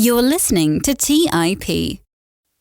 You're listening to TIP.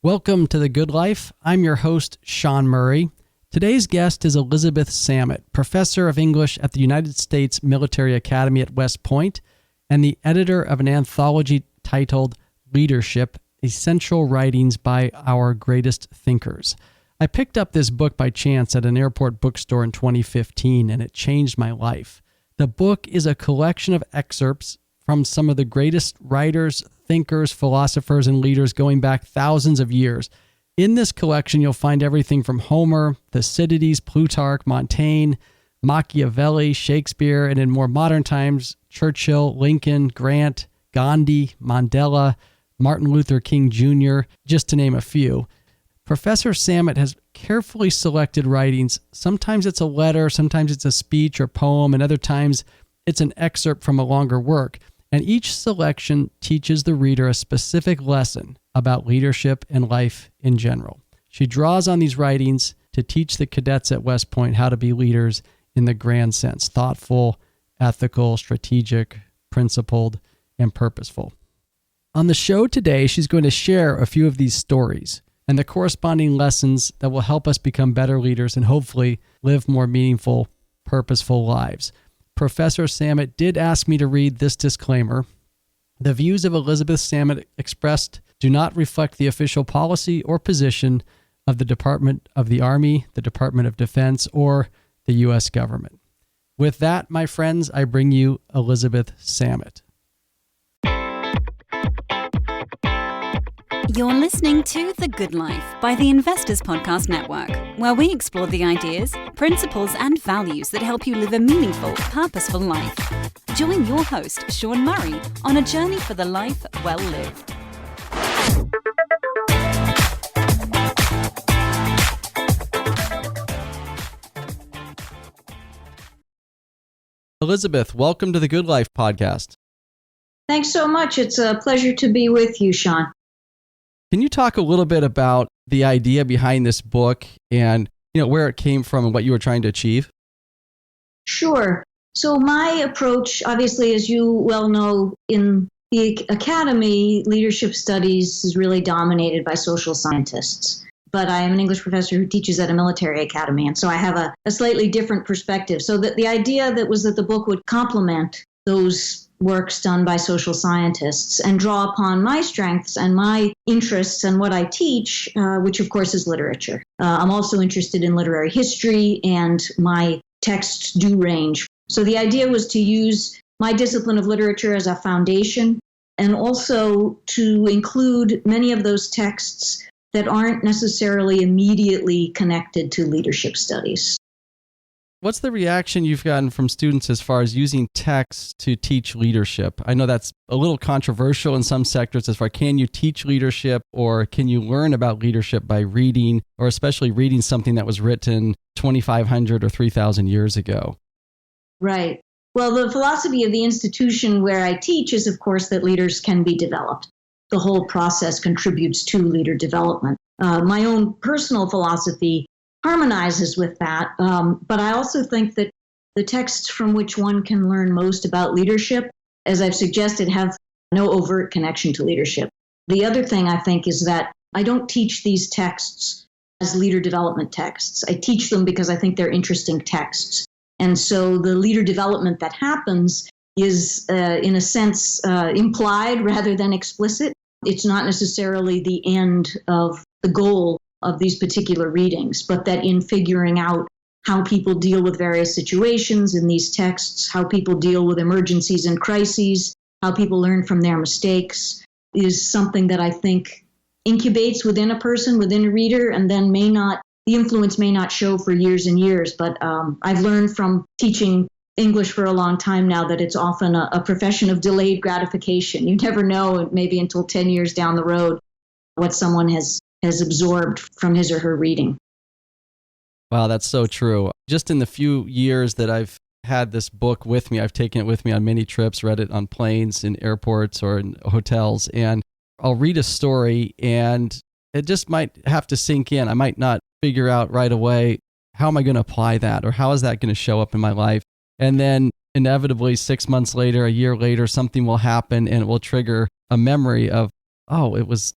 Welcome to The Good Life. I'm your host, Sean Murray. Today's guest is Elizabeth Samet, professor of English at the United States Military Academy at West Point and the editor of an anthology titled Leadership: Essential Writings by Our Greatest Thinkers. I picked up this book by chance at an airport bookstore in 2015, and it changed my life. The book is a collection of excerpts from some of the greatest writers, thinkers, philosophers, and leaders going back thousands of years. In this collection, you'll find everything from Homer, Thucydides, Plutarch, Montaigne, Machiavelli, Shakespeare, and in more modern times, Churchill, Lincoln, Grant, Gandhi, Mandela, Martin Luther King Jr., just to name a few. Professor Samet has carefully selected writings. Sometimes it's a letter, sometimes it's a speech or poem, and other times it's an excerpt from a longer work. And each selection teaches the reader a specific lesson about leadership and life in general. She draws on these writings to teach the cadets at West Point how to be leaders in the grand sense: thoughtful, ethical, strategic, principled, and purposeful. On the show today, she's going to share a few of these stories and the corresponding lessons that will help us become better leaders and hopefully live more meaningful, purposeful lives. Professor Samet did ask me to read this disclaimer. The views of Elizabeth Samet expressed do not reflect the official policy or position of the Department of the Army, the Department of Defense, or the U.S. government. With that, my friends, I bring you Elizabeth Samet. You're listening to The Good Life by the Investors Podcast Network, where we explore the ideas, principles, and values that help you live a meaningful, purposeful life. Join your host, Sean Murray, on a journey for the life well lived. Elizabeth, welcome to the Good Life podcast. Thanks so much. It's a pleasure to be with you, Sean. Can you talk a little bit about the idea behind this book and, where it came from and what you were trying to achieve? Sure. So my approach, obviously, as you well know, in the academy, leadership studies is really dominated by social scientists. But I am an English professor who teaches at a military academy, and so I have a slightly different perspective. So that the idea that was that the book would complement those works done by social scientists and draw upon my strengths and my interests and what I teach, which of course is literature. I'm also interested in literary history, and my texts do range. So the idea was to use my discipline of literature as a foundation, and also to include many of those texts that aren't necessarily immediately connected to leadership studies. What's the reaction you've gotten from students as far as using text to teach leadership? I know that's a little controversial in some sectors as far as can you teach leadership or can you learn about leadership by reading, or especially reading something that was written 2,500 or 3,000 years ago? Right. Well, the philosophy of the institution where I teach is, of course, that leaders can be developed. The whole process contributes to leader development. My own personal philosophy harmonizes with that, but I also think that the texts from which one can learn most about leadership, as I've suggested, have no overt connection to leadership. The other thing I think is that I don't teach these texts as leader development texts. I teach them because I think they're interesting texts. And so the leader development that happens is, in a sense, implied rather than explicit. It's not necessarily the end of the goal of these particular readings, but that in figuring out how people deal with various situations in these texts, how people deal with emergencies and crises, how people learn from their mistakes, is something that I think incubates within a person, within a reader, and then the influence may not show for years and years. But I've learned from teaching English for a long time now that it's often a profession of delayed gratification. You never know, maybe until 10 years down the road, what someone has absorbed from his or her reading. Wow, that's so true. Just in the few years that I've had this book with me, I've taken it with me on many trips, read it on planes, in airports, or in hotels, and I'll read a story and it just might have to sink in. I might not figure out right away, how am I going to apply that, or how is that going to show up in my life? And then inevitably 6 months later, a year later, something will happen and it will trigger a memory of, it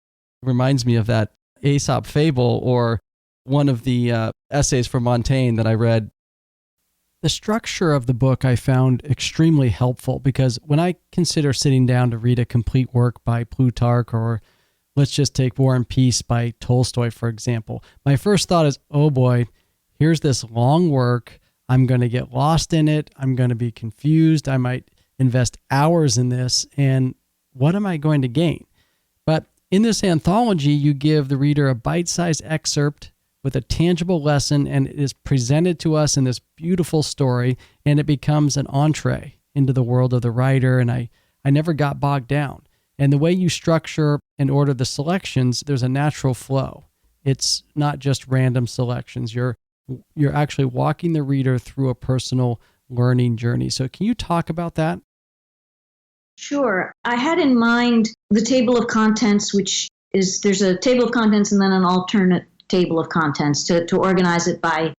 reminds me of that Aesop fable or one of the essays from Montaigne that I read. The structure of the book I found extremely helpful because when I consider sitting down to read a complete work by Plutarch, or let's just take War and Peace by Tolstoy, for example, my first thought is, oh boy, here's this long work. I'm going to get lost in it. I'm going to be confused. I might invest hours in this. And what am I going to gain? But in this anthology, you give the reader a bite-sized excerpt with a tangible lesson, and it is presented to us in this beautiful story, and it becomes an entree into the world of the writer, and I never got bogged down. And the way you structure and order the selections, there's a natural flow. It's not just random selections. You're actually walking the reader through a personal learning journey. So can you talk about that? Sure. I had in mind the table of contents, which is, there's a table of contents and then an alternate table of contents to organize it by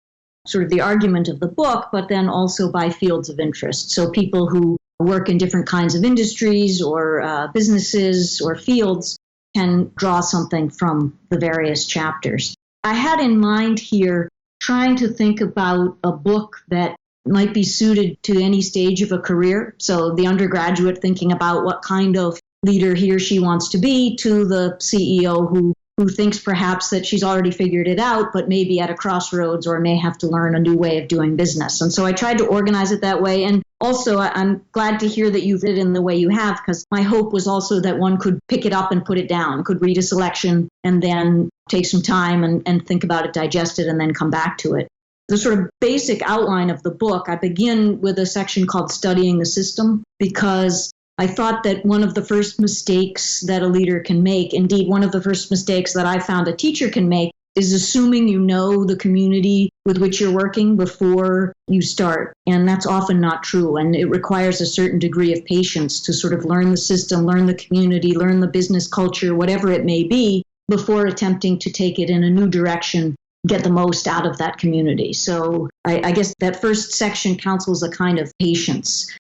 sort of the argument of the book, but then also by fields of interest. So people who work in different kinds of industries or businesses or fields can draw something from the various chapters. I had in mind here trying to think about a book that might be suited to any stage of a career. So the undergraduate thinking about what kind of leader he or she wants to be, to the CEO who thinks perhaps that she's already figured it out, but maybe at a crossroads or may have to learn a new way of doing business. And so I tried to organize it that way. And also, I'm glad to hear that you've written it in the way you have, because my hope was also that one could pick it up and put it down, could read a selection and then take some time and think about it, digest it, and then come back to it. The sort of basic outline of the book, I begin with a section called Studying the System, because I thought that one of the first mistakes that a leader can make, indeed one of the first mistakes that I found a teacher can make, is assuming you know the community with which you're working before you start. And that's often not true. And it requires a certain degree of patience to sort of learn the system, learn the community, learn the business culture, whatever it may be, before attempting to take it in a new direction, get the most out of that community. So I guess that first section counsels a kind of patience.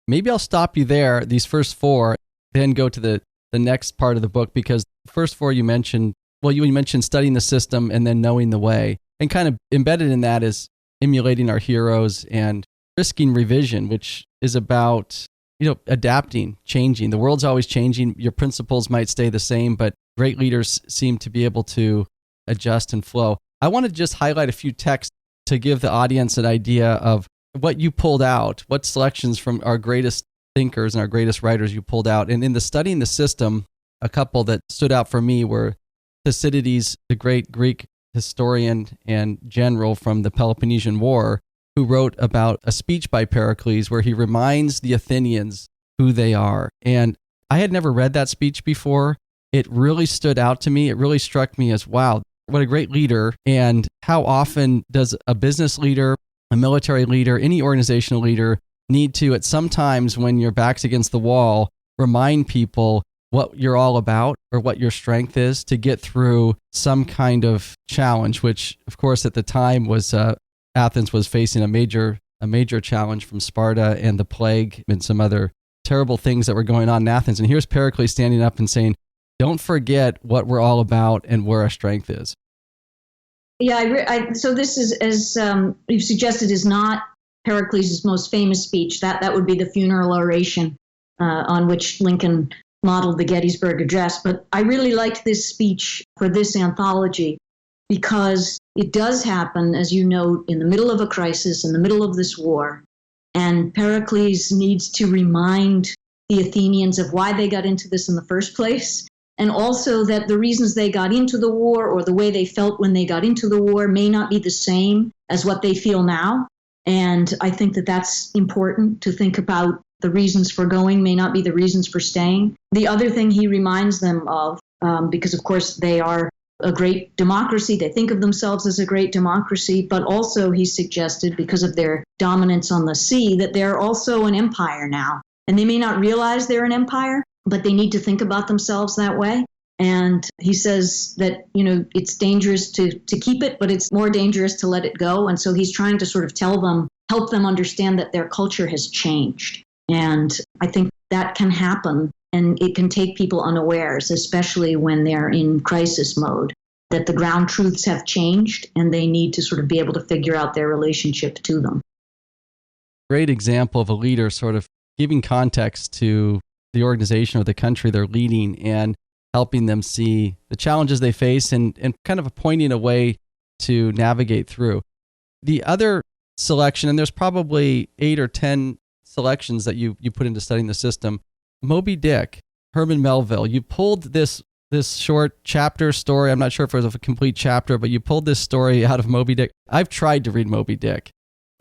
Maybe I'll stop you there, these first four, then go to the next part of the book, because the first four you mentioned, you mentioned studying the system and then knowing the way. And kind of embedded in that is emulating our heroes and risking revision, which is about, adapting, changing. The world's always changing. Your principles might stay the same, but great leaders seem to be able to adjust and flow. I want to just highlight a few texts to give the audience an idea of what you pulled out, what selections from our greatest thinkers and our greatest writers you pulled out. And in the Studying the System, a couple that stood out for me were Thucydides, the great Greek historian and general from the Peloponnesian War, who wrote about a speech by Pericles where he reminds the Athenians who they are. And I had never read that speech before. It really stood out to me. It really struck me as, wow, what a great leader. And how often does a business leader, a military leader, any organizational leader need to, at some times when your back's against the wall, remind people what you're all about or what your strength is to get through some kind of challenge, which of course at the time was Athens was facing a major challenge from Sparta and the plague and some other terrible things that were going on in Athens. And here's Pericles standing up and saying, don't forget what we're all about and where our strength is. Yeah, so this is, as you've suggested, is not Pericles' most famous speech. That would be the funeral oration on which Lincoln modeled the Gettysburg Address. But I really liked this speech for this anthology because it does happen, as you note, in the middle of a crisis, in the middle of this war. And Pericles needs to remind the Athenians of why they got into this in the first place. And also that the reasons they got into the war or the way they felt when they got into the war may not be the same as what they feel now. And I think that that's important to think about. The reasons for going may not be the reasons for staying. The other thing he reminds them of, because of course they are a great democracy, they think of themselves as a great democracy, but also he suggested, because of their dominance on the sea, that they're also an empire now. And they may not realize they're an empire, but they need to think about themselves that way. And he says that, it's dangerous to keep it, but it's more dangerous to let it go. And so he's trying to sort of tell them help them understand that their culture has changed. And I think that can happen, and it can take people unawares, especially when they're in crisis mode, that the ground truths have changed and they need to sort of be able to figure out their relationship to them. Great example of a leader sort of giving context to the organization or the country they're leading and helping them see the challenges they face and kind of pointing a way to navigate through. The other selection, and there's probably 8 or 10 selections that you put into studying the system, Moby Dick, Herman Melville, you pulled this short chapter story. I'm not sure if it was a complete chapter, but you pulled this story out of Moby Dick. I've tried to read Moby Dick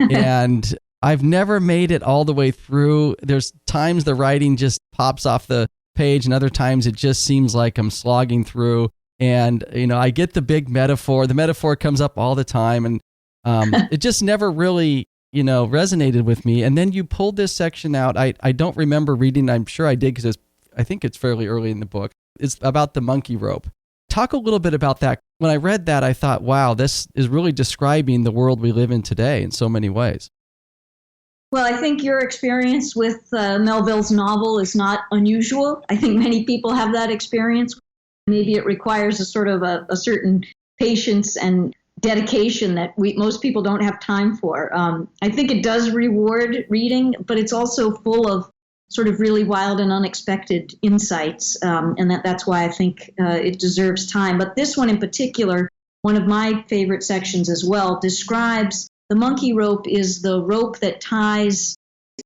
and I've never made it all the way through. There's times the writing just pops off the page and other times it just seems like I'm slogging through. And, I get the big metaphor. The metaphor comes up all the time and it just never really, resonated with me. And then you pulled this section out. I don't remember reading. I'm sure I did because I think it's fairly early in the book. It's about the monkey rope. Talk a little bit about that. When I read that, I thought, wow, this is really describing the world we live in today in so many ways. Well, I think your experience with Melville's novel is not unusual. I think many people have that experience. Maybe it requires a sort of a certain patience and dedication that most people don't have time for. I think it does reward reading, but it's also full of sort of really wild and unexpected insights, and that's why I think it deserves time. But this one in particular, one of my favorite sections as well, describes the monkey rope is the rope that ties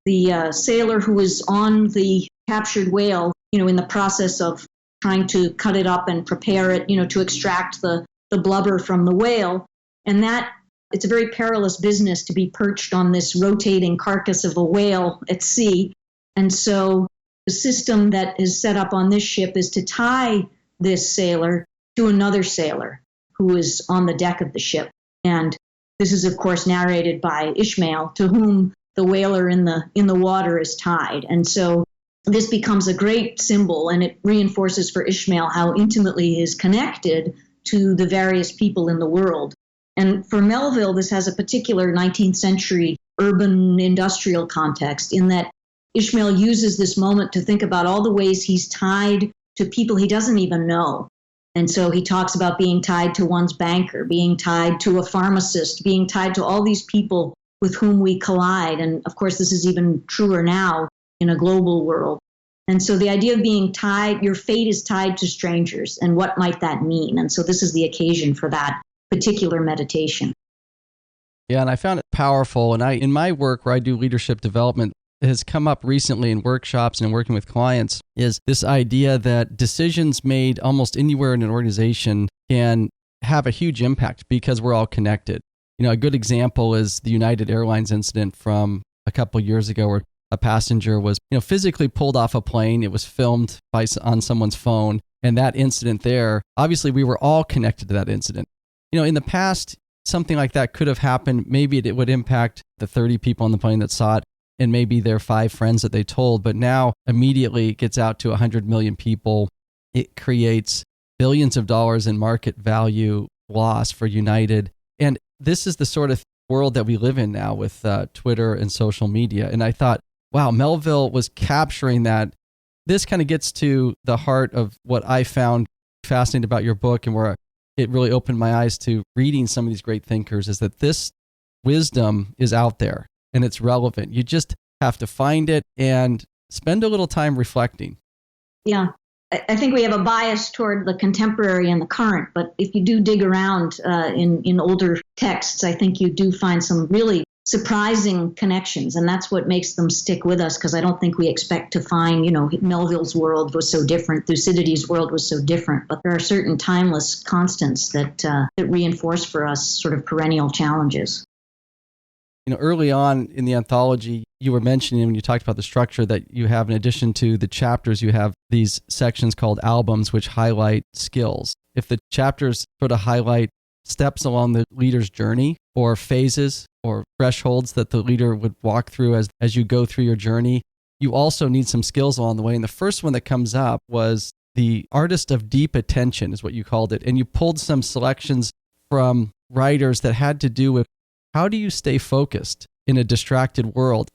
the sailor who is on the captured whale, in the process of trying to cut it up and prepare it, to extract the blubber from the whale. And that it's a very perilous business to be perched on this rotating carcass of a whale at sea. And so the system that is set up on this ship is to tie this sailor to another sailor who is on the deck of the ship. And this is, of course, narrated by Ishmael, to whom the whaler in the water is tied. And so this becomes a great symbol, and it reinforces for Ishmael how intimately he is connected to the various people in the world. And for Melville, this has a particular 19th century urban industrial context in that Ishmael uses this moment to think about all the ways he's tied to people he doesn't even know. And so he talks about being tied to one's banker, being tied to a pharmacist, being tied to all these people with whom we collide. And of course, this is even truer now in a global world. And so the idea of being tied, your fate is tied to strangers, and what might that mean? And so this is the occasion for that particular meditation. Yeah, and I found it powerful. And in my work where I do leadership development, it has come up recently in workshops and working with clients is this idea that decisions made almost anywhere in an organization can have a huge impact because we're all connected. A good example is the United Airlines incident from a couple years ago where a passenger was, physically pulled off a plane. It was filmed on someone's phone. And that incident there, obviously we were all connected to that incident. In the past, something like that could have happened. Maybe it would impact the 30 people on the plane that saw it and maybe their 5 friends that they told. But now immediately it gets out to 100 million people. It creates billions of dollars in market value loss for United. And this is the sort of world that we live in now with Twitter and social media. And I thought, wow, Melville was capturing that. This kind of gets to the heart of what I found fascinating about your book and where it really opened my eyes to reading some of these great thinkers is that this wisdom is out there and it's relevant. You just have to find it and spend a little time reflecting. Yeah. I think we have a bias toward the contemporary and the current, but if you do dig around in older texts, I think you do find some really surprising connections, and that's what makes them stick with us, because I don't think we expect to find, Melville's world was so different, Thucydides' world was so different, but there are certain timeless constants that reinforce for us sort of perennial challenges. Early on in the anthology, you were mentioning when you talked about the structure that you have, in addition to the chapters, you have these sections called albums, which highlight skills. If the chapters sort of highlight steps along the leader's journey or phases or thresholds that the leader would walk through as you go through your journey, you also need some skills along the way. And the first one that comes up was the artist of deep attention is what you called it. And you pulled some selections from writers that had to do with how do you stay focused in a distracted world.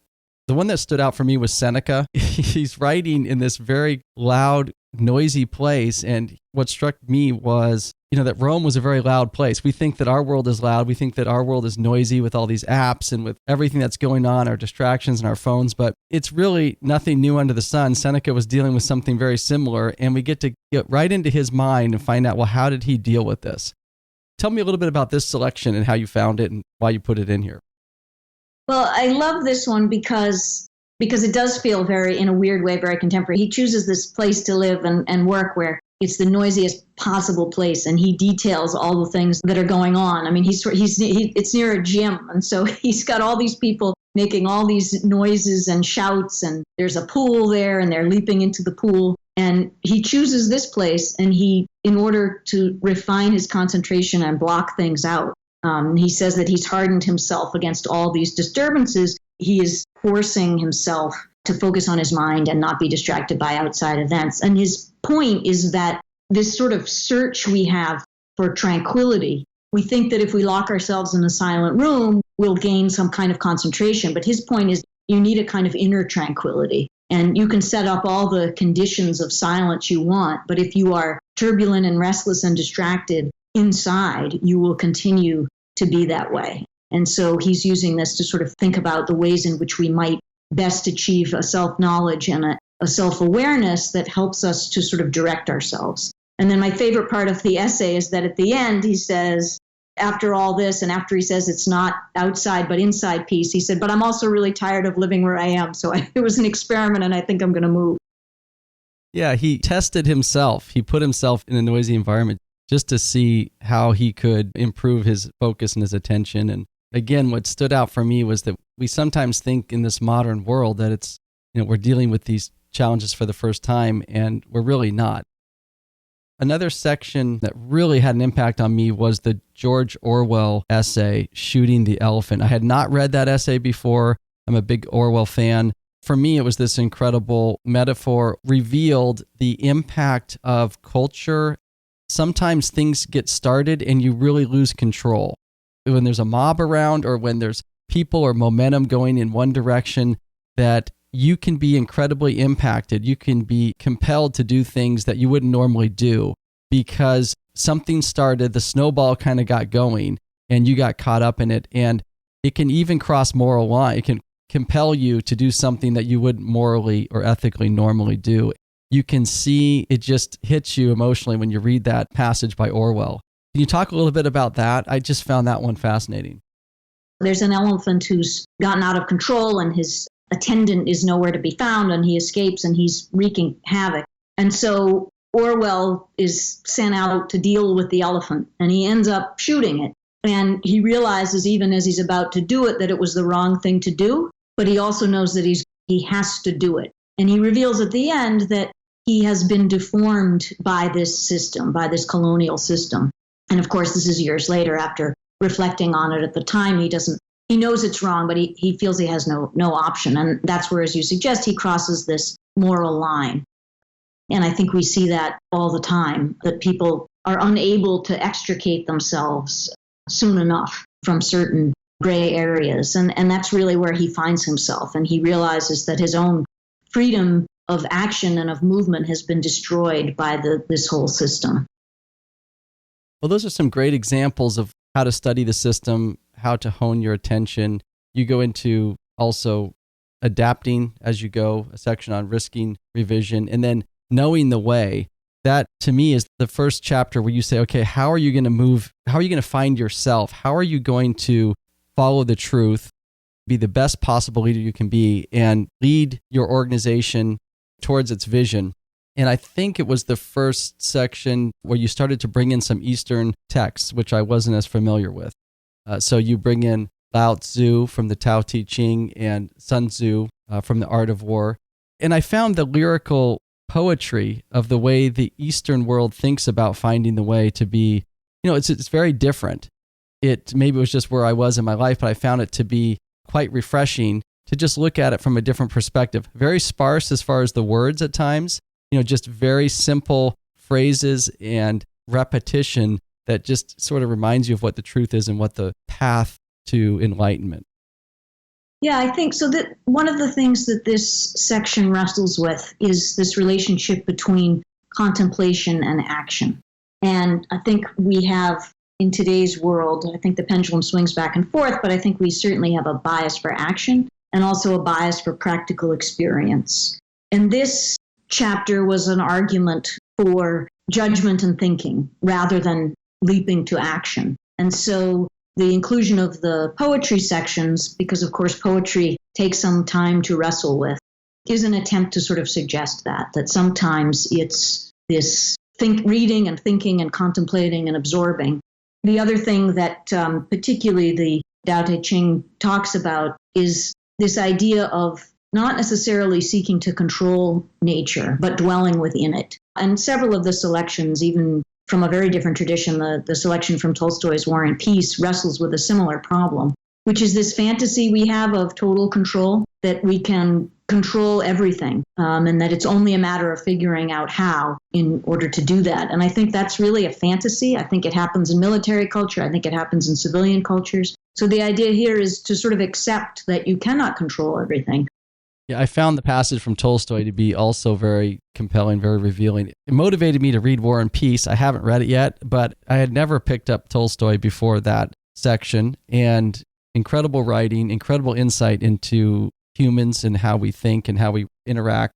The one that stood out for me was Seneca. He's writing in this very loud, noisy place. And what struck me was, that Rome was a very loud place. We think that our world is loud. We think that our world is noisy with all these apps and with everything that's going on, our distractions and our phones. But it's really nothing new under the sun. Seneca was dealing with something very similar. And we get to get right into his mind and find out, well, how did he deal with this? Tell me a little bit about this selection and how you found it and why you put it in here. Well, I love this one because it does feel very, in a weird way, very contemporary. He chooses this place to live and work where it's the noisiest possible place, and he details all the things that are going on. I mean, it's near a gym, and so he's got all these people making all these noises and shouts, and there's a pool there, and they're leaping into the pool. And he chooses this place, and in order to refine his concentration and block things out, he says that he's hardened himself against all these disturbances. He is forcing himself to focus on his mind and not be distracted by outside events. And his point is that this sort of search we have for tranquility, we think that if we lock ourselves in a silent room, we'll gain some kind of concentration. But his point is you need a kind of inner tranquility. And you can set up all the conditions of silence you want, but if you are turbulent and restless and distracted inside, you will continue to be that way. And so he's using this to sort of think about the ways in which we might best achieve a self-knowledge and a self-awareness that helps us to sort of direct ourselves. And then my favorite part of the essay is that at the end, he says, after all this, and after he says it's not outside but inside peace, he said, but I'm also really tired of living where I am. So it was an experiment, and I think I'm going to move. Yeah, he tested himself. He put himself in a noisy environment just to see how he could improve his focus and his attention. And again, what stood out for me was that we sometimes think in this modern world that it's, we're dealing with these challenges for the first time, and we're really not. Another section that really had an impact on me was the George Orwell essay, Shooting the Elephant. I had not read that essay before. I'm a big Orwell fan. For me, it was this incredible metaphor, revealed the impact of culture. Sometimes things get started and you really lose control. When there's a mob around or when there's people or momentum going in one direction, that you can be incredibly impacted. You can be compelled to do things that you wouldn't normally do because something started, the snowball kind of got going and you got caught up in it. And it can even cross moral line. It can compel you to do something that you wouldn't morally or ethically normally do. You can see it just hits you emotionally when you read that passage by Orwell. Can you talk a little bit about that? I just found that one fascinating. There's an elephant who's gotten out of control and his attendant is nowhere to be found, and he escapes and he's wreaking havoc. And so Orwell is sent out to deal with the elephant, and he ends up shooting it. And he realizes, even as he's about to do it, that it was the wrong thing to do, but he also knows that he has to do it. And he reveals at the end that he has been deformed by this system, by this colonial system. And of course, this is years later after reflecting on it. At the time, he knows it's wrong, but he feels he has no option. And that's where, as you suggest, he crosses this moral line. And I think we see that all the time, that people are unable to extricate themselves soon enough from certain gray areas. And that's really where he finds himself. And he realizes that his own freedom of action and of movement has been destroyed by this whole system. Well, those are some great examples of how to study the system, how to hone your attention. You go into also adapting as you go, a section on risking revision, and then knowing the way. That, to me, is the first chapter where you say, okay, how are you going to move? How are you going to find yourself? How are you going to follow the truth, be the best possible leader you can be, and lead your organization towards its vision? And I think it was the first section where you started to bring in some Eastern texts, which I wasn't as familiar with. So you bring in Lao Tzu from the Tao Te Ching and Sun Tzu from the Art of War. And I found the lyrical poetry of the way the Eastern world thinks about finding the way to be, it's very different. Maybe it was just where I was in my life, but I found it to be quite refreshing to just look at it from a different perspective. Very sparse as far as the words at times, just very simple phrases and repetition that just sort of reminds you of what the truth is and what the path to enlightenment. Yeah, I think so. That one of the things that this section wrestles with is this relationship between contemplation and action. And I think we have, in today's world, I think the pendulum swings back and forth, but I think we certainly have a bias for action and also a bias for practical experience. And this chapter was an argument for judgment and thinking rather than leaping to action. And so the inclusion of the poetry sections, because of course poetry takes some time to wrestle with, is an attempt to sort of suggest that sometimes it's this reading and thinking and contemplating and absorbing. The other thing that particularly the Tao Te Ching talks about is this idea of not necessarily seeking to control nature, but dwelling within it. And several of the selections, even from a very different tradition, the selection from Tolstoy's War and Peace wrestles with a similar problem, which is this fantasy we have of total control, that we can control everything, and that it's only a matter of figuring out how in order to do that. And I think that's really a fantasy. I think it happens in military culture. I think it happens in civilian cultures. So the idea here is to sort of accept that you cannot control everything. Yeah, I found the passage from Tolstoy to be also very compelling, very revealing. It motivated me to read War and Peace. I haven't read it yet, but I had never picked up Tolstoy before that section. And incredible writing, incredible insight into humans and how we think and how we interact.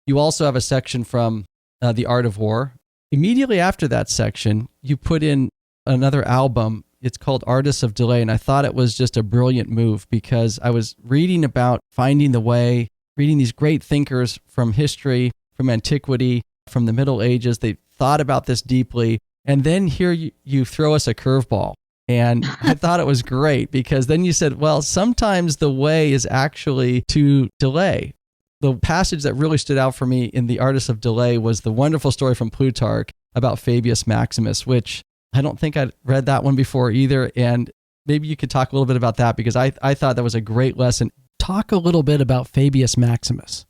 You also have a section from The Art of War. Immediately after that section, you put in another album. It's called Artists of Delay, and I thought it was just a brilliant move because I was reading about finding the way, reading these great thinkers from history, from antiquity, from the Middle Ages. They thought about this deeply, and then here you throw us a curveball. And I thought it was great because then you said, well, sometimes the way is actually to delay. The passage that really stood out for me in The Artists of Delay was the wonderful story from Plutarch about Fabius Maximus, which I don't think I'd read that one before either. And maybe you could talk a little bit about that because I thought that was a great lesson. Talk a little bit about Fabius Maximus.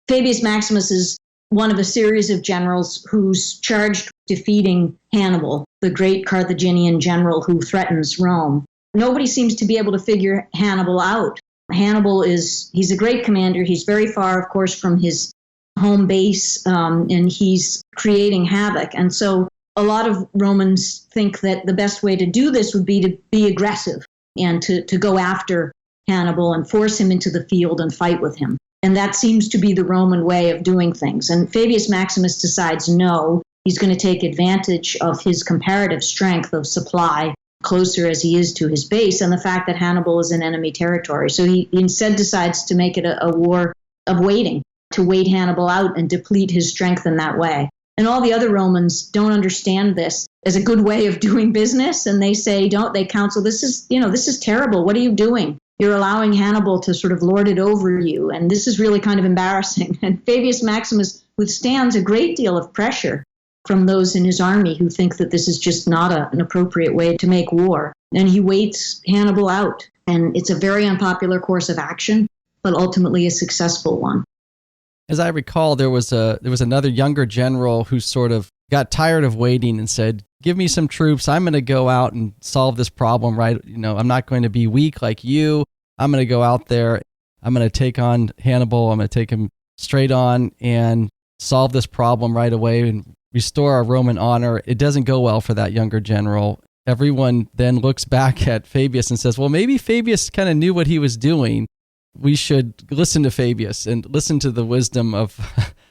Fabius Maximus is one of a series of generals who's charged with defeating Hannibal, the great Carthaginian general who threatens Rome. Nobody seems to be able to figure Hannibal out. He's a great commander. He's very far, of course, from his home base, and he's creating havoc. And so a lot of Romans think that the best way to do this would be to be aggressive and to go after Hannibal and force him into the field and fight with him. And that seems to be the Roman way of doing things. And Fabius Maximus decides no, he's going to take advantage of his comparative strength of supply, closer as he is to his base, and the fact that Hannibal is in enemy territory. So he instead decides to make it a war of waiting, to wait Hannibal out and deplete his strength in that way. And all the other Romans don't understand this as a good way of doing business. And they say, they counsel, this is terrible. What are you doing? You're allowing Hannibal to sort of lord it over you. And this is really kind of embarrassing. And Fabius Maximus withstands a great deal of pressure from those in his army who think that this is just not an appropriate way to make war. And he waits Hannibal out. And it's a very unpopular course of action, but ultimately a successful one. As I recall, there was another younger general who sort of got tired of waiting and said, give me some troops. I'm going to go out and solve this problem, right? I'm not going to be weak like you. I'm going to go out there. I'm going to take on Hannibal. I'm going to take him straight on and solve this problem right away and restore our Roman honor. It doesn't go well for that younger general. Everyone then looks back at Fabius and says, well, maybe Fabius kind of knew what he was doing. We should listen to Fabius and listen to the wisdom of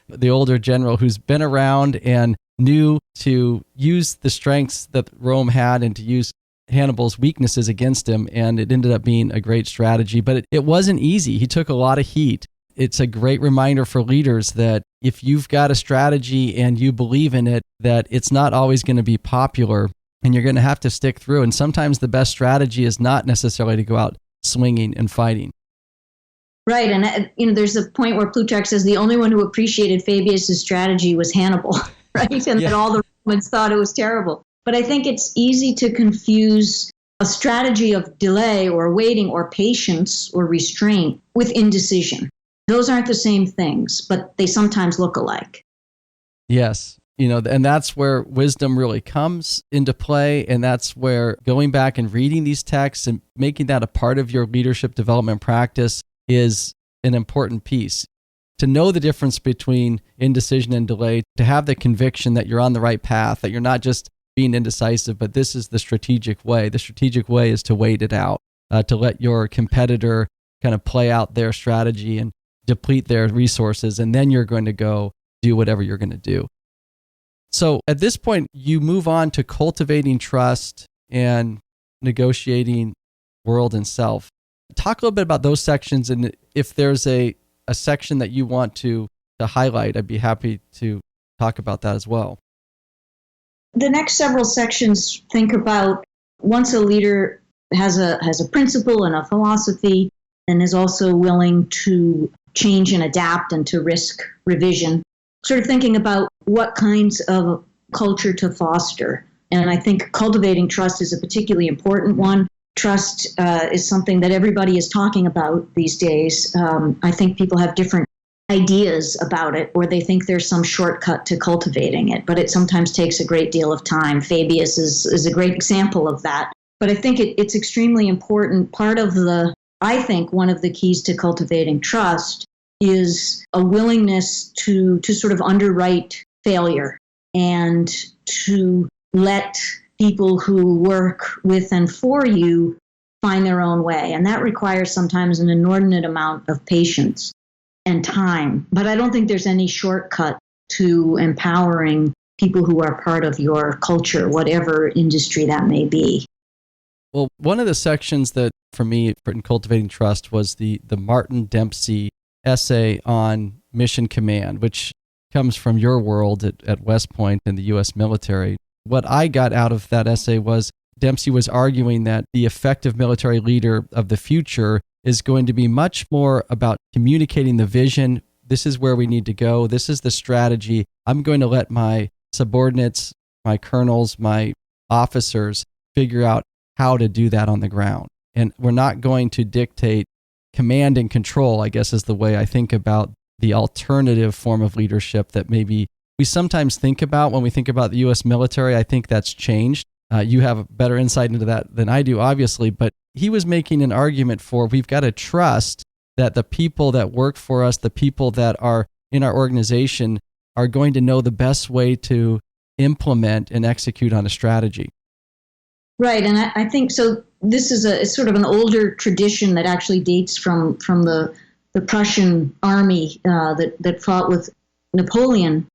the older general who's been around and knew to use the strengths that Rome had and to use Hannibal's weaknesses against him. And it ended up being a great strategy, but it wasn't easy. He took a lot of heat. It's a great reminder for leaders that if you've got a strategy and you believe in it, that it's not always going to be popular and you're going to have to stick through. And sometimes the best strategy is not necessarily to go out swinging and fighting. Right. And there's a point where Plutarch says the only one who appreciated Fabius's strategy was Hannibal, right? And that all the Romans thought it was terrible. But I think it's easy to confuse a strategy of delay or waiting or patience or restraint with indecision. Those aren't the same things, but they sometimes look alike. Yes. And that's where wisdom really comes into play. And that's where going back and reading these texts and making that a part of your leadership development practice is an important piece. To know the difference between indecision and delay, to have the conviction that you're on the right path, that you're not just being indecisive, but this is the strategic way. The strategic way is to wait it out, to let your competitor kind of play out their strategy and deplete their resources, and then you're going to go do whatever you're going to do. So at this point, you move on to cultivating trust and negotiating world and self. Talk a little bit about those sections, and if there's a section that you want to highlight, I'd be happy to talk about that as well. The next several sections think about once a leader has a principle and a philosophy and is also willing to change and adapt and to risk revision, sort of thinking about what kinds of culture to foster. And I think cultivating trust is a particularly important one. Trust is something that everybody is talking about these days. I think people have different ideas about it, or they think there's some shortcut to cultivating it, but it sometimes takes a great deal of time. Fabius is a great example of that. But I think it's extremely important. I think one of the keys to cultivating trust is a willingness to sort of underwrite failure and to let people who work with and for you find their own way. And that requires sometimes an inordinate amount of patience and time. But I don't think there's any shortcut to empowering people who are part of your culture, whatever industry that may be. Well, one of the sections that for me in cultivating trust was the Martin Dempsey essay on mission command, which comes from your world at West Point in the U.S. military. What I got out of that essay was Dempsey was arguing that the effective military leader of the future is going to be much more about communicating the vision. This is where we need to go. This is the strategy. I'm going to let my subordinates, my colonels, my officers figure out how to do that on the ground. And we're not going to dictate command and control, I guess is the way I think about the alternative form of leadership that maybe we sometimes think about when we think about the U.S. military. I think that's changed. You have better insight into that than I do, obviously, but he was making an argument for we've got to trust that the people that work for us, the people that are in our organization, are going to know the best way to implement and execute on a strategy. Right, and I think so. This is it's sort of an older tradition that actually dates from the Prussian army that fought with Napoleon.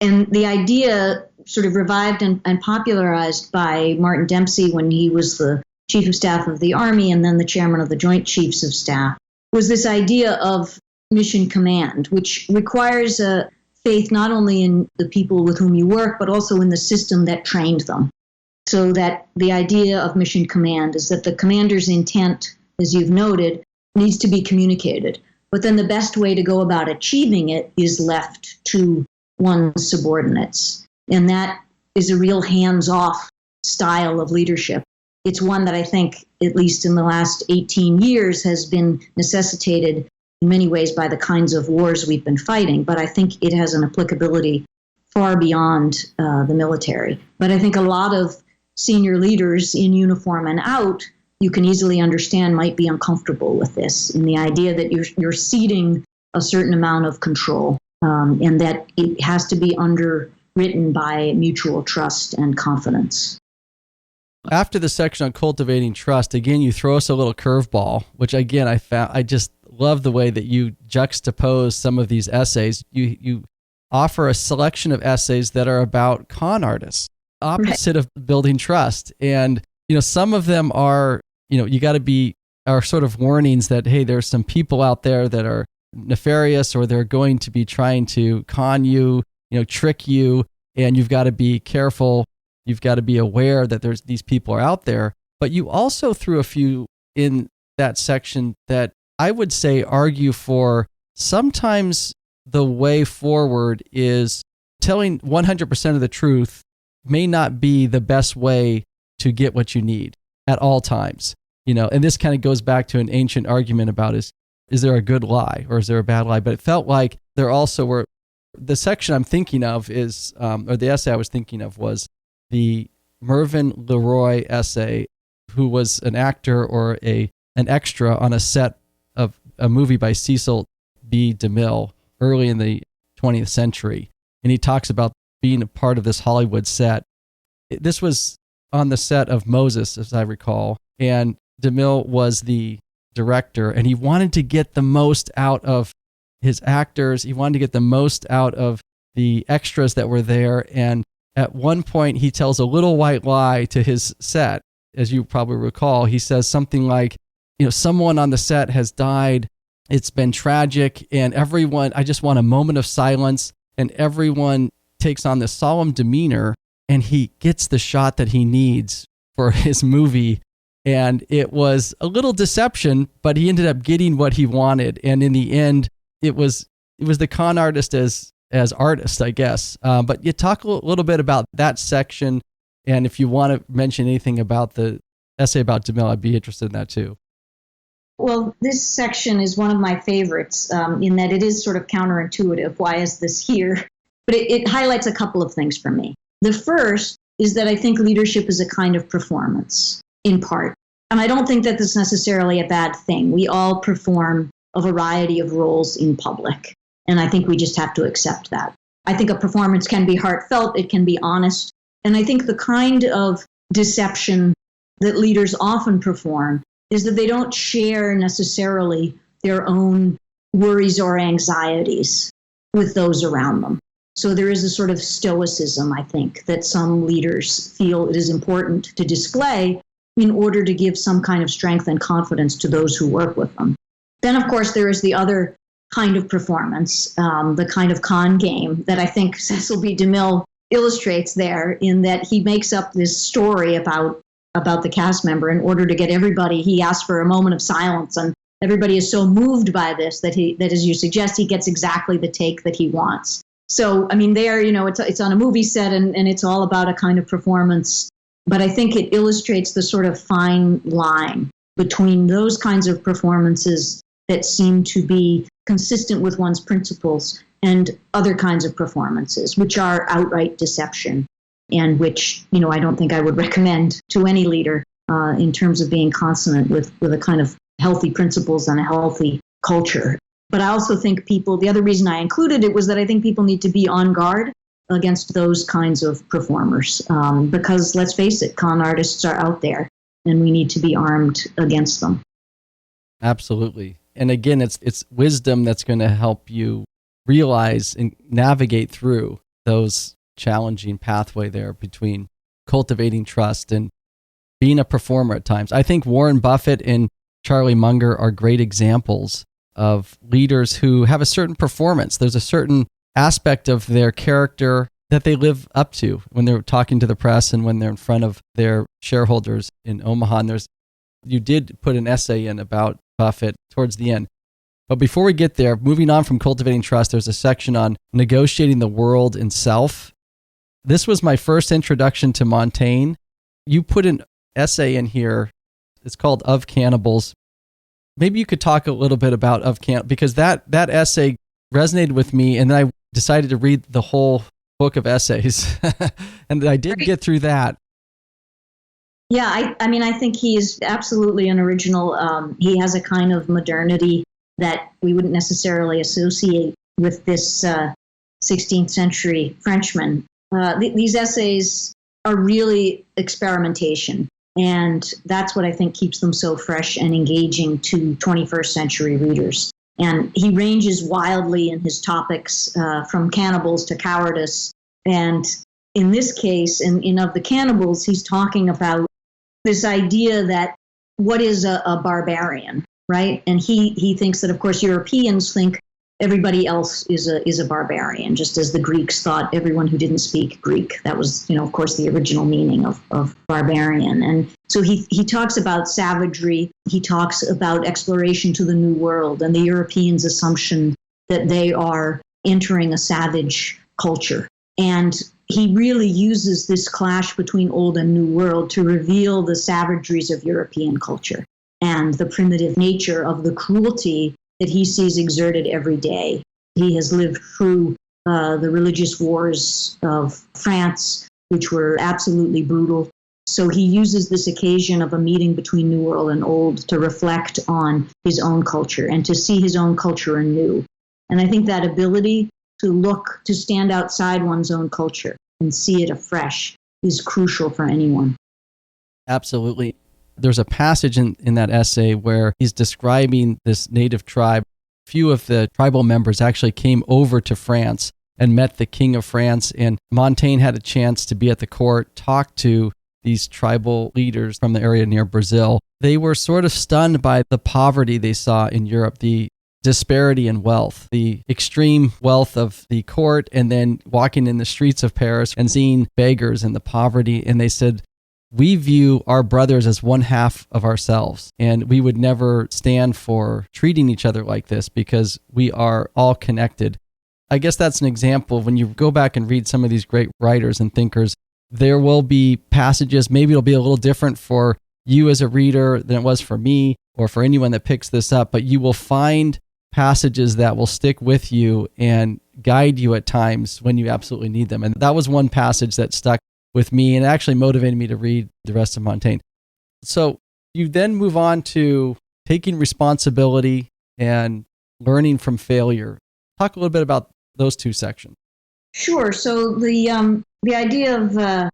And the idea sort of revived and popularized by Martin Dempsey when he was the chief of staff of the army and then the chairman of the Joint Chiefs of Staff, was this idea of mission command, which requires a faith not only in the people with whom you work, but also in the system that trained them. So that the idea of mission command is that the commander's intent, as you've noted, needs to be communicated. But then the best way to go about achieving it is left to one's subordinates. And that is a real hands-off style of leadership. It's one that I think, at least in the last 18 years, has been necessitated in many ways by the kinds of wars we've been fighting. But I think it has an applicability far beyond the military. But I think a lot of senior leaders in uniform and out, you can easily understand, might be uncomfortable with this, and the idea that you're ceding a certain amount of control, and that it has to be underwritten by mutual trust and confidence. After the section on cultivating trust, again, you throw us a little curveball, which again, I just love the way that you juxtapose some of these essays. You offer a selection of essays that are about con artists, opposite of building trust. And, some of them are, are sort of warnings that, hey, there's some people out there that are nefarious, or they're going to be trying to con you, trick you, and you've got to be careful. You've got to be aware that these people are out there. But you also threw a few in that section that I would say argue for sometimes the way forward is telling 100% of the truth may not be the best way to get what you need at all times. And this kind of goes back to an ancient argument about is there a good lie or is there a bad lie? But it felt like there also were The section I'm thinking of is, or the essay I was thinking of was the Mervyn Leroy essay, who was an actor or an extra on a set of a movie by Cecil B. DeMille early in the 20th century. And he talks about being a part of this Hollywood set. This was on the set of Moses, as I recall, and DeMille was the director, and he wanted to get the most out of his actors. He wanted to get the most out of the extras that were there. And at one point, he tells a little white lie to his set. As you probably recall, he says something like, someone on the set has died. It's been tragic. And everyone, I just want a moment of silence. And everyone takes on this solemn demeanor, and he gets the shot that he needs for his movie. And it was a little deception, but he ended up getting what he wanted. And in the end, it was the con artist as artist, I guess. But you talk a little bit about that section, and if you want to mention anything about the essay about DeMille, I'd be interested in that too. Well, this section is one of my favorites in that it is sort of counterintuitive. Why is this here? But it highlights a couple of things for me. The first is that I think leadership is a kind of performance, in part. And I don't think that this is necessarily a bad thing. We all perform a variety of roles in public. And I think we just have to accept that. I think a performance can be heartfelt, it can be honest. And I think the kind of deception that leaders often perform is that they don't share necessarily their own worries or anxieties with those around them. So there is a sort of stoicism, I think, that some leaders feel it is important to display in order to give some kind of strength and confidence to those who work with them. Then, of course, there is the other kind of performance, the kind of con game that I think Cecil B. DeMille illustrates there, in that he makes up this story about the cast member in order to get everybody. He asks for a moment of silence, and everybody is so moved by this that as you suggest, he gets exactly the take that he wants. So, I mean, there, it's on a movie set, and it's all about a kind of performance. But I think it illustrates the sort of fine line between those kinds of performances that seem to be consistent with one's principles and other kinds of performances, which are outright deception, and which, I don't think I would recommend to any leader in terms of being consonant with a kind of healthy principles and a healthy culture. But I also think the other reason I included it was that I think people need to be on guard against those kinds of performers, because let's face it, con artists are out there, and we need to be armed against them. Absolutely. And again, it's wisdom that's going to help you realize and navigate through those challenging pathway there between cultivating trust and being a performer at times. I think Warren Buffett and Charlie Munger are great examples of leaders who have a certain performance. There's a certain aspect of their character that they live up to when they're talking to the press and when they're in front of their shareholders in Omaha. And you did put an essay in about Buffett towards the end. But before we get there, moving on from cultivating trust, there's a section on negotiating the world and self. This was my first introduction to Montaigne. You put an essay in here. It's called Of Cannibals. Maybe you could talk a little bit about Of Cannibals, because that essay resonated with me, and then I decided to read the whole book of essays. And I did get through that. Yeah, I mean, I think he is absolutely an original. He has a kind of modernity that we wouldn't necessarily associate with this 16th century Frenchman. These essays are really experimentation, and that's what I think keeps them so fresh and engaging to 21st century readers. And he ranges wildly in his topics, from cannibals to cowardice. And in this case, in Of the Cannibals, he's talking about this idea that what is a barbarian, right? And he thinks that, of course, Europeans think everybody else is a barbarian, just as the Greeks thought everyone who didn't speak Greek. That was, of course, the original meaning of barbarian. And so he talks about savagery. He talks about exploration to the New World and the Europeans' assumption that they are entering a savage culture. And he really uses this clash between old and new world to reveal the savageries of European culture and the primitive nature of the cruelty that he sees exerted every day. He has lived through the religious wars of France, which were absolutely brutal. So he uses this occasion of a meeting between New World and Old to reflect on his own culture and to see his own culture anew. And I think that ability to stand outside one's own culture and see it afresh is crucial for anyone. Absolutely. There's a passage in that essay where he's describing this native tribe. Few of the tribal members actually came over to France and met the King of France, and Montaigne had a chance to be at the court, talk to these tribal leaders from the area near Brazil. They were sort of stunned by the poverty they saw in Europe, the disparity in wealth, the extreme wealth of the court, and then walking in the streets of Paris and seeing beggars and the poverty. And they said, we view our brothers as one half of ourselves, and we would never stand for treating each other like this because we are all connected. I guess that's an example of when you go back and read some of these great writers and thinkers, there will be passages, maybe it'll be a little different for you as a reader than it was for me or for anyone that picks this up, but you will find passages that will stick with you and guide you at times when you absolutely need them. And that was one passage that stuck with me and actually motivated me to read the rest of Montaigne. So you then move on to taking responsibility and learning from failure. Talk a little bit about those two sections. Sure. So the idea of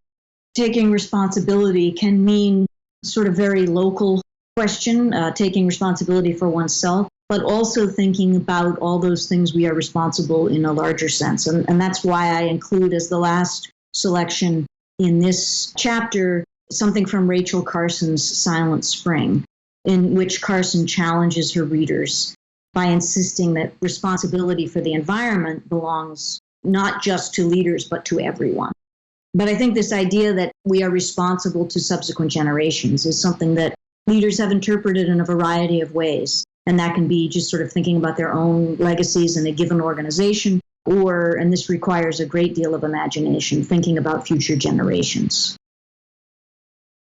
taking responsibility can mean sort of very local question, taking responsibility for oneself, but also thinking about all those things we are responsible in a larger sense. And that's why I include as the last selection in this chapter something from Rachel Carson's Silent Spring, in which Carson challenges her readers by insisting that responsibility for the environment belongs not just to leaders, but to everyone. But I think this idea that we are responsible to subsequent generations is something that leaders have interpreted in a variety of ways. And that can be just sort of thinking about their own legacies in a given organization, or, and this requires a great deal of imagination, thinking about future generations.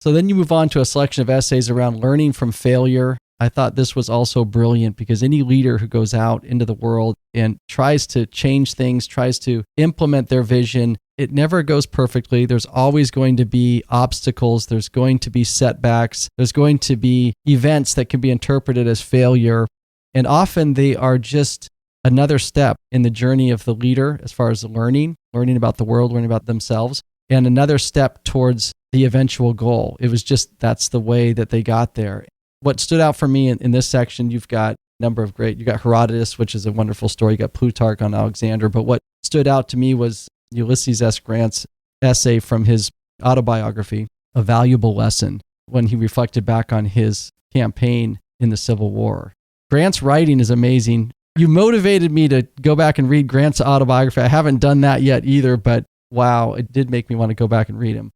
So then you move on to a selection of essays around learning from failure. I thought this was also brilliant because any leader who goes out into the world and tries to change things, tries to implement their vision, it never goes perfectly. There's always going to be obstacles. There's going to be setbacks. There's going to be events that can be interpreted as failure. And often they are just another step in the journey of the leader as far as learning about the world, learning about themselves, and another step towards the eventual goal. It was just, that's the way that they got there. What stood out for me in this section, you've got a number of you got Herodotus, which is a wonderful story. You got Plutarch on Alexander. But what stood out to me was Ulysses S. Grant's essay from his autobiography, A Valuable Lesson, when he reflected back on his campaign in the Civil War. Grant's writing is amazing. You motivated me to go back and read Grant's autobiography. I haven't done that yet either, but wow, it did make me want to go back and read him.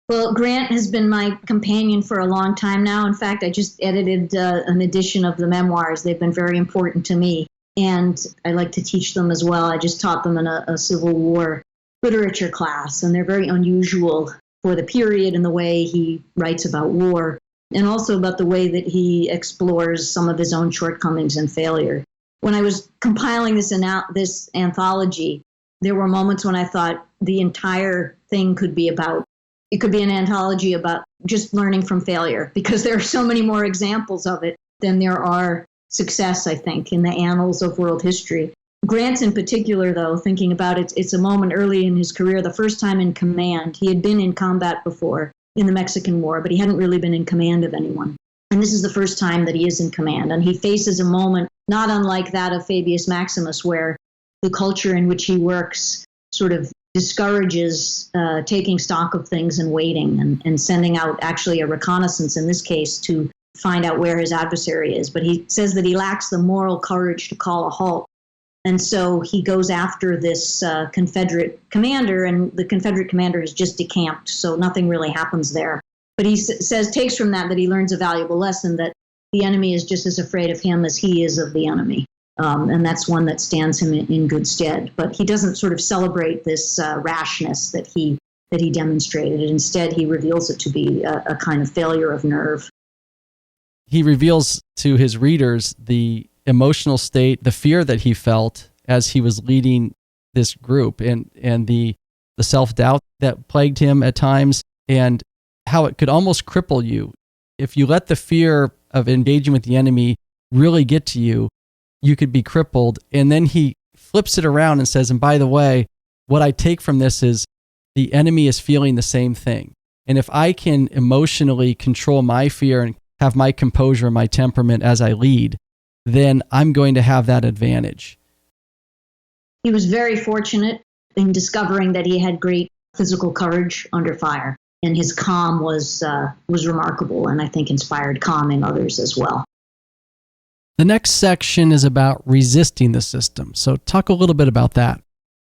Well, Grant has been my companion for a long time now. In fact, I just edited an edition of the memoirs. They've been very important to me, and I like to teach them as well. I just taught them in a Civil War literature class, and they're very unusual for the period and the way he writes about war, and also about the way that he explores some of his own shortcomings and failure. When I was compiling this anthology, there were moments when I thought the entire thing could be about, it could be an anthology about just learning from failure, because there are so many more examples of it than there are success, I think, in the annals of world history. Grant's in particular, though, thinking about it, it's a moment early in his career, the first time in command. He had been in combat before in the Mexican War, but he hadn't really been in command of anyone. And this is the first time that he is in command. And he faces a moment not unlike that of Fabius Maximus, where the culture in which he works sort of discourages taking stock of things and waiting and sending out actually a reconnaissance, in this case, to find out where his adversary is. But he says that he lacks the moral courage to call a halt. And so he goes after this Confederate commander, and the Confederate commander has just decamped, so nothing really happens there. But he takes from that he learns a valuable lesson, that the enemy is just as afraid of him as he is of the enemy. And that's one that stands him in good stead. But he doesn't sort of celebrate this rashness that he demonstrated. Instead, he reveals it to be a kind of failure of nerve. He reveals to his readers the emotional state, the fear that he felt as he was leading this group and the self-doubt that plagued him at times, and how it could almost cripple you. If you let the fear of engaging with the enemy really get to you, you could be crippled. And then he flips it around and says, and by the way, what I take from this is the enemy is feeling the same thing. And if I can emotionally control my fear and have my composure and my temperament as I lead, then I'm going to have that advantage. He was very fortunate in discovering that he had great physical courage under fire, and his calm was remarkable, and I think inspired calm in others as well. The next section is about resisting the system. So talk a little bit about that.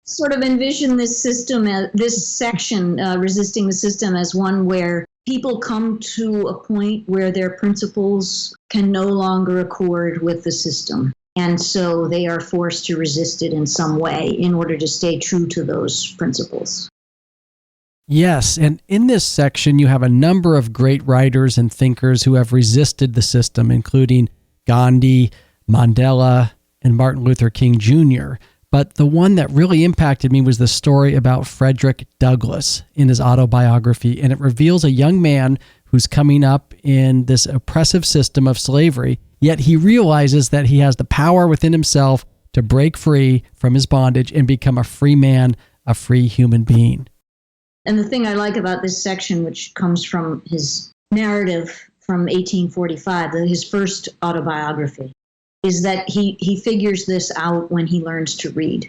Sort of envision this system, this section, resisting the system, as one where people come to a point where their principles can no longer accord with the system. And so they are forced to resist it in some way in order to stay true to those principles. Yes, and in this section, you have a number of great writers and thinkers who have resisted the system, including Gandhi, Mandela, and Martin Luther King Jr. But the one that really impacted me was the story about Frederick Douglass in his autobiography, and it reveals a young man who's coming up in this oppressive system of slavery, yet he realizes that he has the power within himself to break free from his bondage and become a free man, a free human being. And the thing I like about this section, which comes from his narrative from 1845, his first autobiography, is that he figures this out when he learns to read.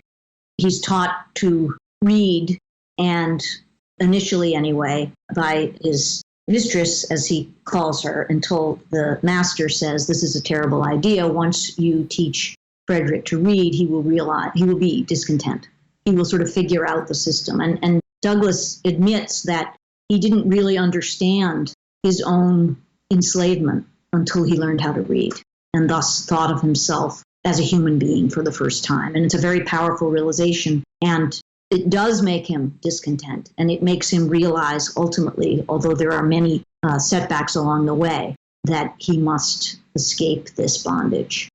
He's taught to read, and initially anyway, by his mistress, as he calls her, until the master says, this is a terrible idea. Once you teach Frederick to read, he will be discontent. He will sort of figure out the system. And Douglass admits that he didn't really understand his own enslavement until he learned how to read, and thus thought of himself as a human being for the first time. And it's a very powerful realization, and it does make him discontent, and it makes him realize ultimately, although there are many setbacks along the way, that he must escape this bondage.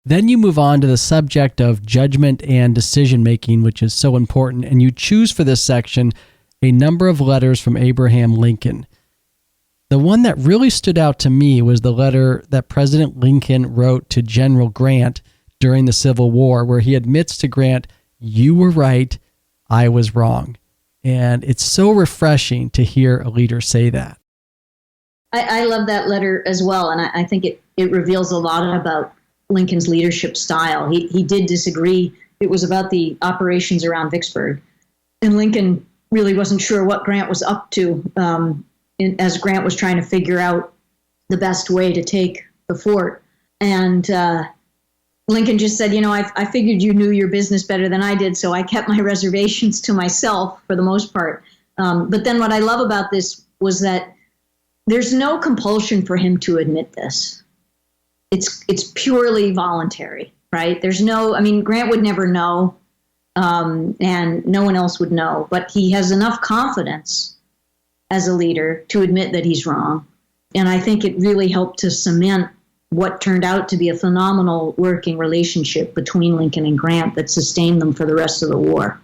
Then you move on to the subject of judgment and decision-making, which is so important, and you choose for this section a number of letters from Abraham Lincoln. The one that really stood out to me was the letter that President Lincoln wrote to General Grant during the Civil War, where he admits to Grant, you were right, I was wrong. And it's so refreshing to hear a leader say that. I love that letter as well, and I think it reveals a lot about Lincoln's leadership style. He did disagree. It was about the operations around Vicksburg, and Lincoln really wasn't sure what Grant was up to, as Grant was trying to figure out the best way to take the fort. And Lincoln just said, I figured you knew your business better than I did, so I kept my reservations to myself for the most part. But then what I love about this was that there's no compulsion for him to admit this. It's purely voluntary, right? Grant would never know, and no one else would know, but he has enough confidence as a leader to admit that he's wrong. And I think it really helped to cement what turned out to be a phenomenal working relationship between Lincoln and Grant that sustained them for the rest of the war.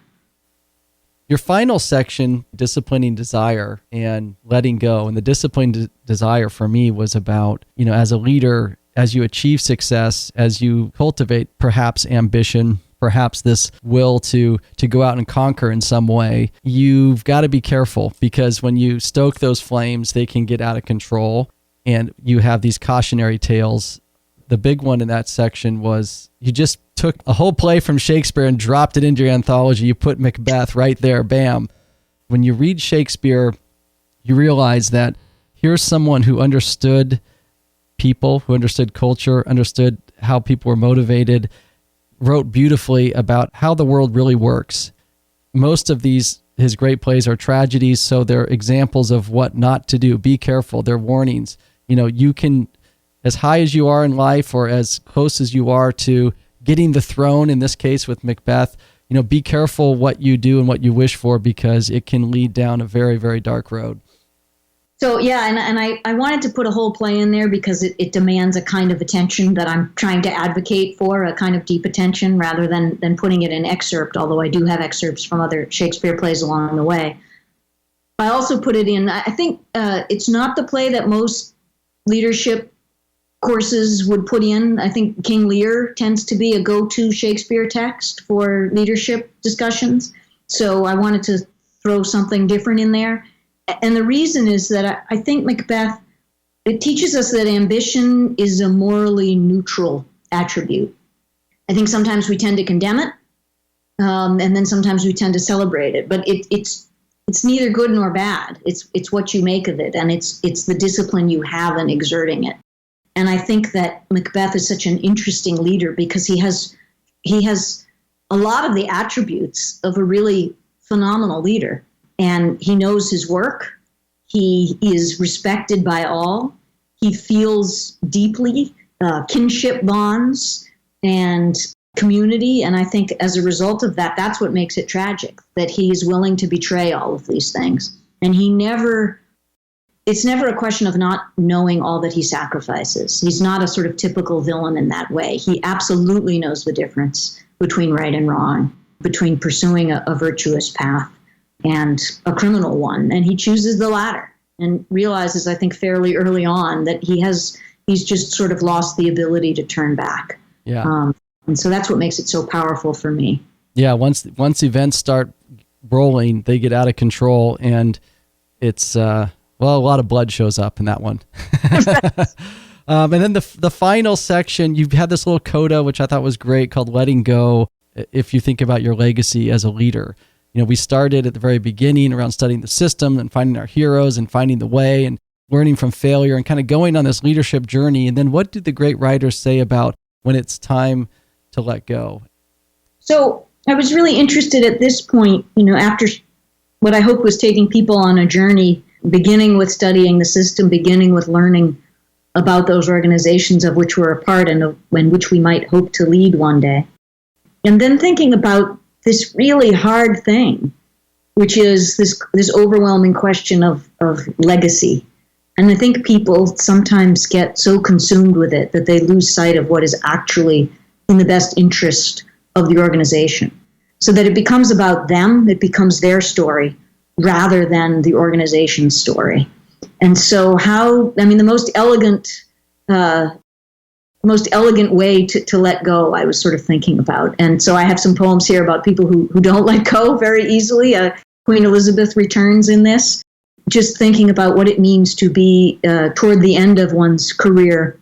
Your final section, disciplining desire and letting go. And the disciplined desire for me was about, as a leader, as you achieve success, as you cultivate perhaps ambition, perhaps this will to go out and conquer in some way, you've got to be careful, because when you stoke those flames, they can get out of control. And you have these cautionary tales. The big one in that section was you just took a whole play from Shakespeare and dropped it into your anthology. You put Macbeth right there, bam. When you read Shakespeare, you realize that here's someone who understood people, who understood culture, understood how people were motivated, wrote beautifully about how the world really works. Most of his great plays are tragedies, so they're examples of what not to do. Be careful. They're warnings. You can, as high as you are in life or as close as you are to getting the throne, in this case with Macbeth, be careful what you do and what you wish for, because it can lead down a very, very dark road. So yeah, and I wanted to put a whole play in there because it demands a kind of attention that I'm trying to advocate for, a kind of deep attention rather than putting it in excerpt, although I do have excerpts from other Shakespeare plays along the way. I also put it in, I think it's not the play that most leadership courses would put in. I think King Lear tends to be a go-to Shakespeare text for leadership discussions. So I wanted to throw something different in there. And the reason is that I think Macbeth, it teaches us that ambition is a morally neutral attribute. I think sometimes we tend to condemn it, and then sometimes we tend to celebrate it. But it's neither good nor bad. It's what you make of it, and it's the discipline you have in exerting it. And I think that Macbeth is such an interesting leader because he has a lot of the attributes of a really phenomenal leader. And he knows his work. He is respected by all. He feels deeply kinship bonds and community. And I think as a result of that, that's what makes it tragic, that he's willing to betray all of these things. And it's never a question of not knowing all that he sacrifices. He's not a sort of typical villain in that way. He absolutely knows the difference between right and wrong, between pursuing a virtuous path and a criminal one, and he chooses the latter and realizes, I think, fairly early on that he's just sort of lost the ability to turn back. Yeah, and so that's what makes it so powerful for me. Yeah, once events start rolling, they get out of control, and it's a lot of blood shows up in that one. And then the final section, you've had this little coda, which I thought was great, called "Letting Go." If you think about your legacy as a leader. We started at the very beginning around studying the system and finding our heroes and finding the way and learning from failure and kind of going on this leadership journey. And then what do the great writers say about when it's time to let go? So I was really interested at this point, after what I hope was taking people on a journey, beginning with studying the system, beginning with learning about those organizations of which we're a part and which we might hope to lead one day. And then thinking about this really hard thing, which is this overwhelming question of legacy. And I think people sometimes get so consumed with it that they lose sight of what is actually in the best interest of the organization. So that it becomes about them, it becomes their story, rather than the organization's story. And so the most elegant way to let go, I was sort of thinking about. And so I have some poems here about people who don't let go very easily. Queen Elizabeth returns in this, just thinking about what it means to be toward the end of one's career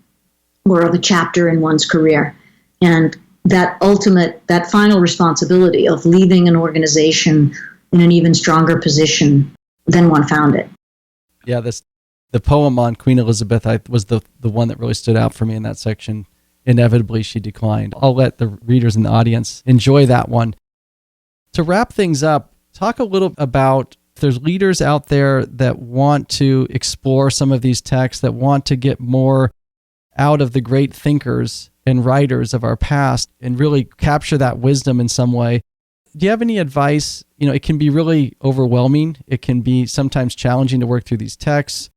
or of a chapter in one's career. And that final responsibility of leaving an organization in an even stronger position than one found it. Yeah, the poem on Queen Elizabeth was the one that really stood out for me in that section. Inevitably, she declined. I'll let the readers in the audience enjoy that one. To wrap things up, talk a little about if there's leaders out there that want to explore some of these texts, that want to get more out of the great thinkers and writers of our past and really capture that wisdom in some way. Do you have any advice? It can be really overwhelming. It can be sometimes challenging to work through these texts.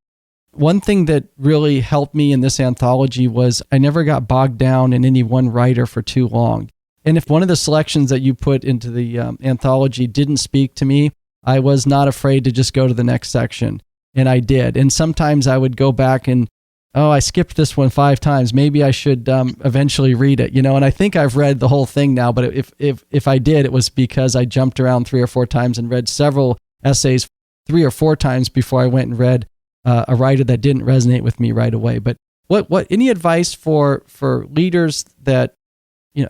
One thing that really helped me in this anthology was I never got bogged down in any one writer for too long. And if one of the selections that you put into the anthology didn't speak to me, I was not afraid to just go to the next section. And I did. And sometimes I would go back and, I skipped this one 5 times. Maybe I should eventually read it, And I think I've read the whole thing now, but if I did, it was because I jumped around 3 or 4 times and read several essays 3 or 4 times before I went and read a writer that didn't resonate with me right away. But what any advice for leaders that,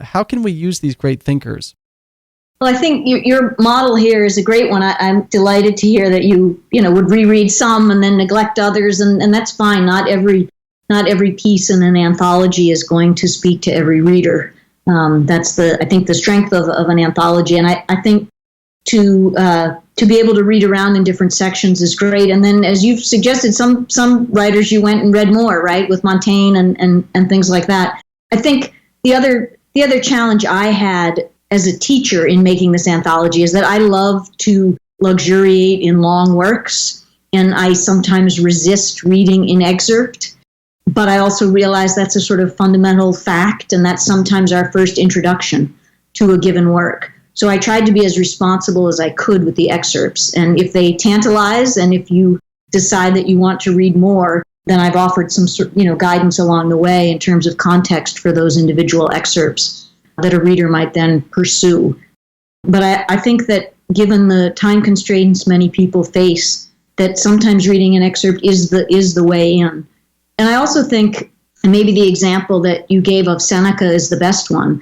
how can we use these great thinkers? Well, I think your model here is a great one. I'm delighted to hear that you would reread some and then neglect others, and that's fine. Not every piece in an anthology is going to speak to every reader. That's I think the strength of an anthology, and I think to be able to read around in different sections is great. And then, as you've suggested, some writers you went and read more, right, with Montaigne and things like that. I think the other challenge I had as a teacher in making this anthology is that I love to luxuriate in long works. and I sometimes resist reading in excerpt. But I also realize that's a sort of fundamental fact, and that's sometimes our first introduction to a given work. So I tried to be as responsible as I could with the excerpts. And if they tantalize, and if you decide that you want to read more, then I've offered some guidance along the way in terms of context for those individual excerpts that a reader might then pursue. But I think that given the time constraints many people face, that sometimes reading an excerpt is the way in. And I also think, and maybe the example that you gave of Seneca is the best one.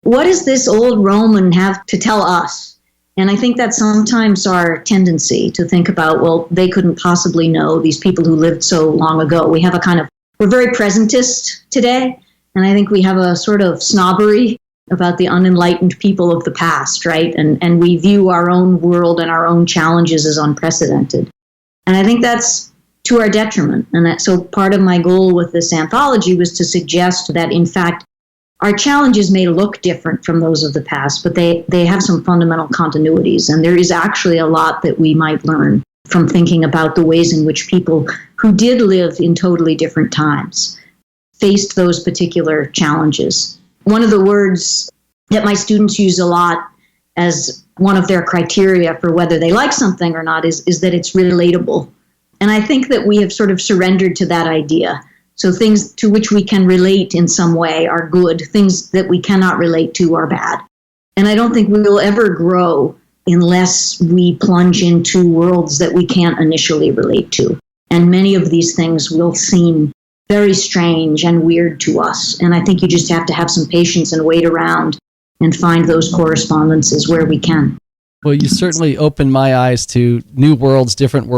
What does this old Roman have to tell us? And I think that's sometimes our tendency to think about, well, they couldn't possibly know, these people who lived so long ago. We're very presentist today, and I think we have a sort of snobbery about the unenlightened people of the past, right? And we view our own world and our own challenges as unprecedented. And I think that's to our detriment. And so part of my goal with this anthology was to suggest that, in fact, our challenges may look different from those of the past, but they have some fundamental continuities. And there is actually a lot that we might learn from thinking about the ways in which people who did live in totally different times faced those particular challenges. One of the words that my students use a lot as one of their criteria for whether they like something or not is that it's relatable. And I think that we have sort of surrendered to that idea. So things to which we can relate in some way are good. Things that we cannot relate to are bad. And I don't think we will ever grow unless we plunge into worlds that we can't initially relate to. And many of these things will seem very strange and weird to us. And I think you just have to have some patience and wait around and find those correspondences where we can. Well, you certainly opened my eyes to new worlds, different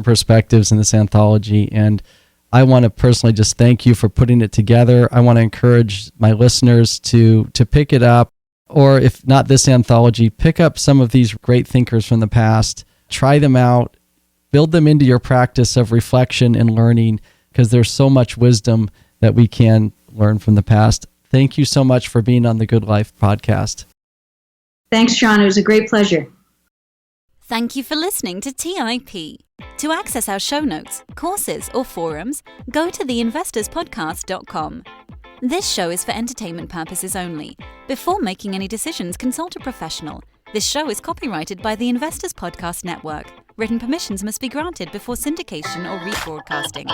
perspectives in this anthology. And I want to personally just thank you for putting it together. I want to encourage my listeners to pick it up, or if not this anthology, pick up some of these great thinkers from the past, try them out, build them into your practice of reflection and learning, because there's so much wisdom that we can learn from the past. Thank you so much for being on the Good Life podcast. Thanks, Sean. It was a great pleasure. Thank you for listening to TIP. To access our show notes, courses, or forums, go to theinvestorspodcast.com. This show is for entertainment purposes only. Before making any decisions, consult a professional. This show is copyrighted by the Investors Podcast Network. Written permissions must be granted before syndication or rebroadcasting.